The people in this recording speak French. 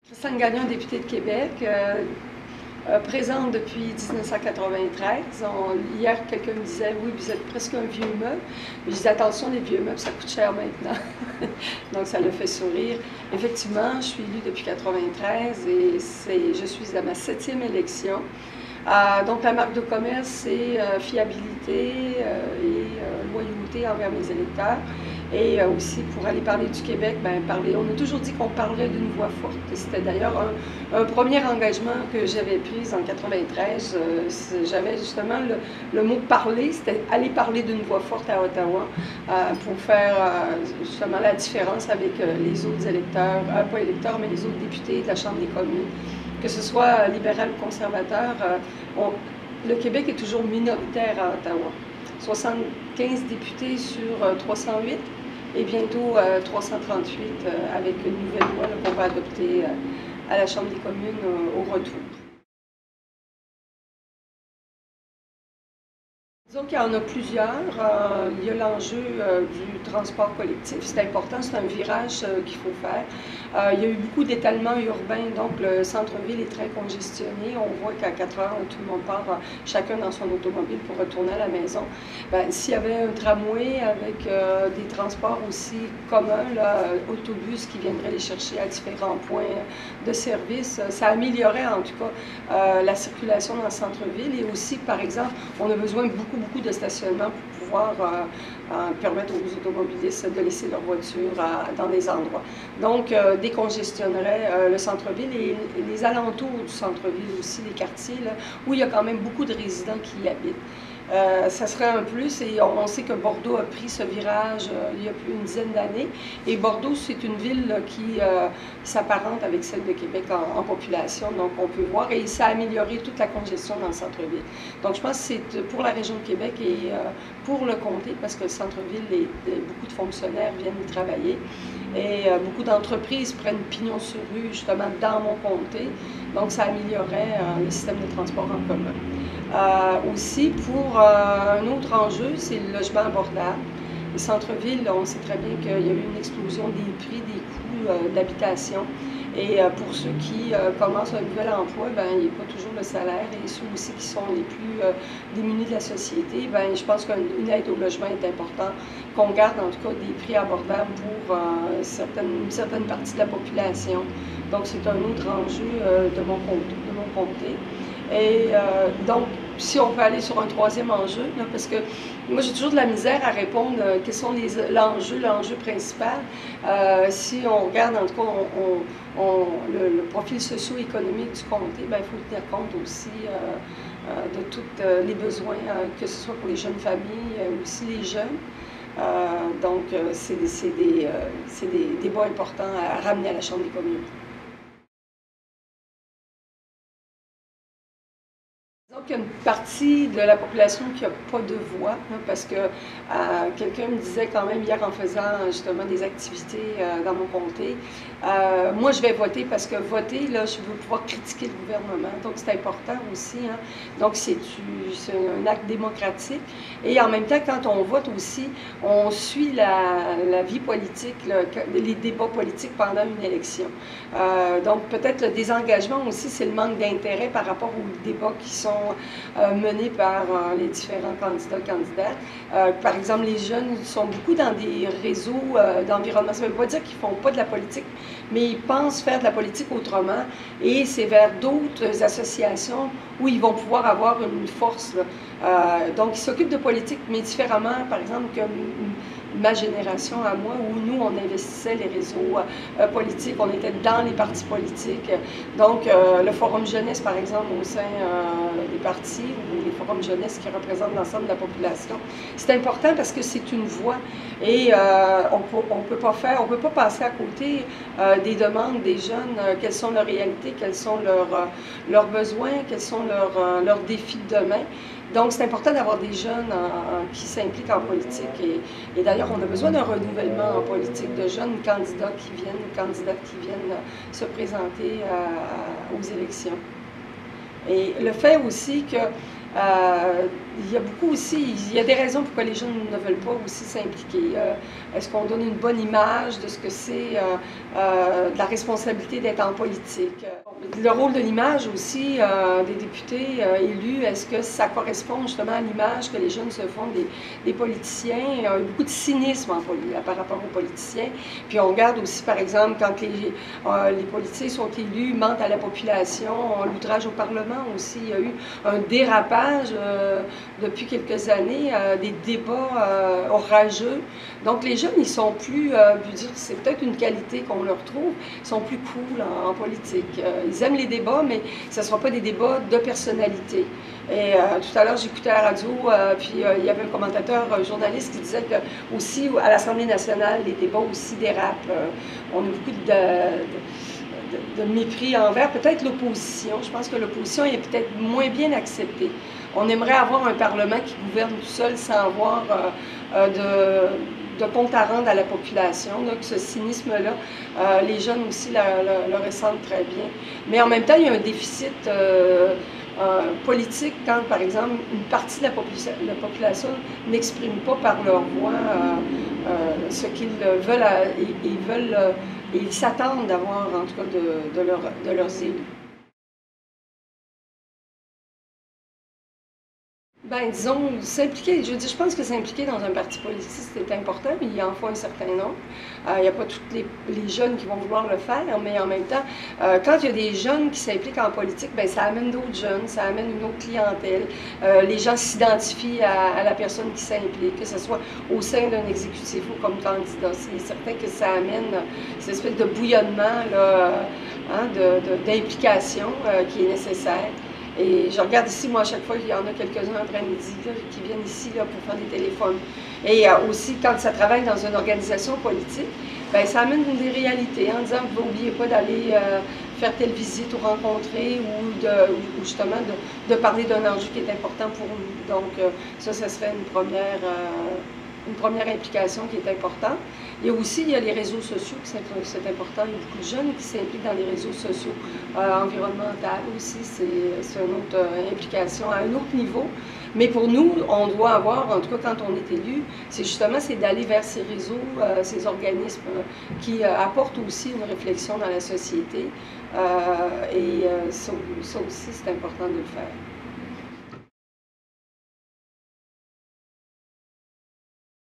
Christiane Gagnon, députée de Québec, présente depuis 1993. Hier, quelqu'un me disait, oui, vous êtes presque un vieux meuble. Mais je dis, attention, les vieux meubles, ça coûte cher maintenant. Donc, ça le fait sourire. Effectivement, je suis élue depuis 1993 et je suis à ma 7e élection. Donc, la marque de commerce, c'est fiabilité et loyauté envers mes électeurs. Et aussi, pour aller parler du Québec, on a toujours dit qu'on parlait d'une voix forte. C'était d'ailleurs un premier engagement que j'avais pris en 1993. J'avais justement le mot « parler », c'était aller parler d'une voix forte à Ottawa pour faire justement la différence avec les autres électeurs, pas électeurs, mais les autres députés de la Chambre des communes. Que ce soit libéral ou conservateur, le Québec est toujours minoritaire à Ottawa. 75 députés sur 308 et bientôt 338 avec une nouvelle loi qu'on va adopter à la Chambre des communes au retour. Disons qu'il y en a plusieurs. Il y a l'enjeu du transport collectif. C'est important, c'est un virage qu'il faut faire. Il y a eu beaucoup d'étalement urbain, donc le centre-ville est très congestionné. On voit qu'à 4 heures, tout le monde part chacun dans son automobile pour retourner à la maison. S'il y avait un tramway avec des transports aussi communs, autobus qui viendraient les chercher à différents points de service, ça améliorerait en tout cas la circulation dans le centre-ville. Et aussi, par exemple, on a besoin beaucoup de stationnement pour pouvoir permettre aux automobilistes de laisser leur voiture dans des endroits. Donc, décongestionnerait le centre-ville et les alentours du centre-ville aussi, les quartiers, là, où il y a quand même beaucoup de résidents qui y habitent. Ça serait un plus et on sait que Bordeaux a pris ce virage il y a plus d'une dizaine d'années. Et Bordeaux, c'est une ville qui s'apparente avec celle de Québec en population, donc on peut voir, et ça a amélioré toute la congestion dans le centre-ville. Donc je pense que c'est pour la région de Québec et pour le comté, parce que le centre-ville, beaucoup de fonctionnaires viennent y travailler et beaucoup d'entreprises prennent pignon sur rue justement dans mon comté, donc ça améliorerait le système de transport en commun. Aussi, pour un autre enjeu, c'est le logement abordable. Les centres-villes, on sait très bien qu'il y a eu une explosion des prix, des coûts d'habitation. Et pour ceux qui commencent un nouvel emploi, il n'y a pas toujours le salaire. Et ceux aussi qui sont les plus démunis de la société, je pense qu'une aide au logement est importante, qu'on garde en tout cas des prix abordables pour une certaine partie de la population. Donc c'est un autre enjeu de mon comté. Et donc, si on peut aller sur un troisième enjeu, là, parce que moi j'ai toujours de la misère à répondre quels sont l'enjeu principal. Si on regarde en tout cas le profil socio-économique du comté, il faut tenir compte aussi de tous les besoins, que ce soit pour les jeunes familles, aussi les jeunes. Donc, c'est des débats importants à ramener à la Chambre des communes. Donc, il y a une partie de la population qui n'a pas de voix, parce que quelqu'un me disait quand même hier en faisant justement des activités dans mon comté, moi je vais voter parce que voter, là, je veux pouvoir critiquer le gouvernement, donc c'est important aussi. Donc c'est un acte démocratique et en même temps, quand on vote aussi, on suit la vie politique, les débats politiques pendant une élection. Donc peut-être le désengagement aussi, c'est le manque d'intérêt par rapport aux débats qui sont menés par les différents candidates. Par exemple, les jeunes sont beaucoup dans des réseaux d'environnement. Ça ne veut pas dire qu'ils ne font pas de la politique, mais ils pensent faire de la politique autrement et c'est vers d'autres associations où ils vont pouvoir avoir une force. Donc, ils s'occupent de politique, mais différemment, par exemple, que ma génération à moi, où nous, on investissait les réseaux politiques, on était dans les partis politiques. Donc, le Forum Jeunesse, par exemple, au sein des partis, ou les forums jeunesse qui représentent l'ensemble de la population, c'est important parce que c'est une voix et on peut pas passer à côté des demandes des jeunes, quelles sont leurs réalités, quels sont leurs besoins, quels sont leurs défis de demain. Donc, c'est important d'avoir des jeunes qui s'impliquent en politique. Et d'ailleurs, on a besoin d'un renouvellement en politique, de jeunes candidats qui viennent, candidates qui viennent se présenter aux élections. Et le fait aussi que Il y a beaucoup aussi, il y a des raisons pourquoi les jeunes ne veulent pas aussi s'impliquer. Est-ce qu'on donne une bonne image de ce que c'est de la responsabilité d'être en politique? Le rôle de l'image aussi des députés élus, est-ce que ça correspond justement à l'image que les jeunes se font des politiciens? Il y a beaucoup de cynisme par rapport aux politiciens. Puis on regarde aussi, par exemple, quand les politiciens sont élus, mentent à la population, l'outrage au Parlement aussi. Il y a eu un dérapage depuis quelques années, des débats orageux. Donc les jeunes, ils sont plus, je veux dire, c'est peut-être une qualité qu'on leur trouve, ils sont plus cool en politique. Ils aiment les débats, mais ce ne sera pas des débats de personnalité. Et tout à l'heure, j'écoutais à la radio, puis il y avait un commentateur, un journaliste qui disait que aussi à l'Assemblée nationale, les débats aussi dérapent. On a beaucoup de mépris envers peut-être l'opposition. Je pense que l'opposition est peut-être moins bien acceptée. On aimerait avoir un Parlement qui gouverne tout seul sans avoir de compte à rendre à la population. Donc, ce cynisme-là, les jeunes aussi le ressentent très bien. Mais en même temps, il y a un déficit politique quand, par exemple, une partie de la population n'exprime pas par leur voix ce qu'ils veulent, et ils s'attendent d'avoir, en tout cas, de leurs élus. Ben, disons, s'impliquer, je veux dire, je pense que s'impliquer dans un parti politique, c'est important, mais il en faut un certain nombre. Il n'y a pas tous les jeunes qui vont vouloir le faire, mais en même temps, quand il y a des jeunes qui s'impliquent en politique, ben, ça amène d'autres jeunes, ça amène une autre clientèle. Les gens s'identifient à la personne qui s'implique, que ce soit au sein d'un exécutif ou comme candidat. C'est certain que ça amène cette espèce de bouillonnement d'implication qui est nécessaire. Et je regarde ici, moi, à chaque fois, il y en a quelques-uns après-midi qui viennent ici là, pour faire des téléphones. Et aussi, quand ça travaille dans une organisation politique, bien, ça amène des réalités en disant, vous n'oubliez pas d'aller faire telle visite ou rencontrer ou justement de parler d'un enjeu qui est important pour nous. Donc, ça serait une première implication qui est importante. Il y a les réseaux sociaux, c'est important. Il y a beaucoup de jeunes qui s'impliquent dans les réseaux sociaux. Environnementaux aussi, c'est une autre implication à un autre niveau. Mais pour nous, on doit avoir, en tout cas quand on est élu, c'est d'aller vers ces réseaux, ces organismes qui apportent aussi une réflexion dans la société. Ça aussi, c'est important de le faire.